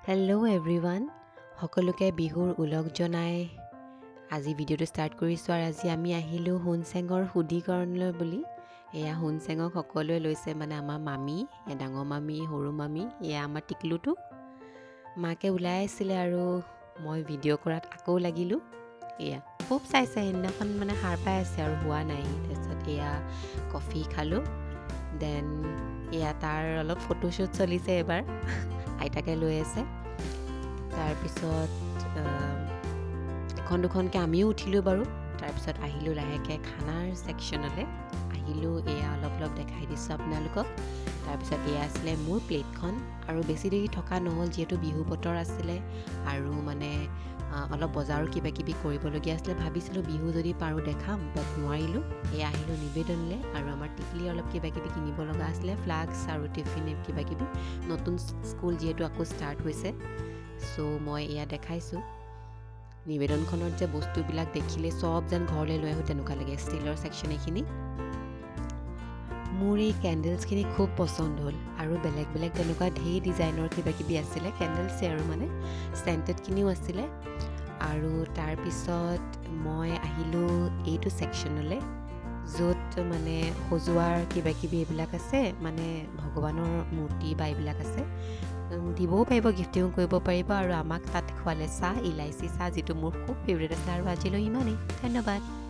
Hello' everyone সকলোকে বিহুৰ ওলগ জনাই আজি ভিডিঅ'টো ষ্টাৰ্ট কৰিছোঁ আৰু আজি আমি আহিলোঁ হুনচেঙৰ শুদ্ধিকৰণলৈ বুলি এয়া হুনচেঙক সকলোৱে লৈছে মানে আমাৰ মামী ডাঙৰ মামী সৰু মামী এয়া আমাৰ টিকলুটো মাকে ওলাই আছিলে আৰু মই ভিডিঅ' কৰাত আকৌ লাগিলোঁ এয়া খুব চাইছে সেইদিনাখন মানে সাৰ পাই আছে আৰু হোৱা নাই তাৰপিছত এয়া কফি খালোঁ দেন এয়া তাৰ অলপ ফটোশ্বুট চলিছে এবাৰ আইতাকে লৈ আছে তাৰপিছত এখন দুখনকৈ আমিও উঠিলোঁ বাৰু তাৰপিছত আহিলোঁ লাহেকৈ খানাৰ ছেকশ্যনলৈ আহিলোঁ এয়া অলপ দেখাই দিছোঁ আপোনালোকক তাৰপিছত এয়া আছিলে মোৰ প্লেটখন আৰু বেছি দেৰি থকা নহ'ল যিহেতু বিহু বতৰ আছিলে আৰু মানে অলপ বজাৰো কিবা কিবি কৰিবলগীয়া আছিলে ভাবিছিলোঁ বিহু যদি পাৰোঁ দেখাম বাট নোৱাৰিলোঁ এয়া আহিলোঁ নিবেদনলৈ আৰু আমাৰ টিকলি অলপ কিবা কিবি কিনিব লগা আছিলে ফ্লাস্ক আৰু টিফিন কিবা কিবি নতুন স্কুল যিহেতু আকৌ ষ্টাৰ্ট হৈছে চ' মই এয়া দেখাইছোঁ নিবেদনখনত যে বস্তুবিলাক দেখিলে চব যেন ঘৰলৈ লৈ আহোঁ তেনেকুৱা লাগে ষ্টিলৰ ছেকশ্যন এইখিনি মোৰ এই কেণ্ডেলছখিনি খুব পচন্দ হ'ল আৰু বেলেগ তেনেকুৱা ঢেৰ ডিজাইনৰ কিবা কিবি আছিলে কেণ্ডেলছে আৰু মানে চেণ্টেডখিনিও আছিলে আৰু তাৰপিছত মই আহিলোঁ এইটো ছেকশ্যনলৈ য'ত মানে সজোৱাৰ কিবা কিবি এইবিলাক আছে মানে ভগৱানৰ মূৰ্তি বা এইবিলাক আছে দিবও পাৰিব গিফ্টিঙো কৰিব পাৰিব আৰু আমাক তাত খোৱালে চাহ ইলাইচি চাহ যিটো মোৰ খুব ফেভৰেট আছে আৰু আজিলৈ ইমানেই ধন্যবাদ।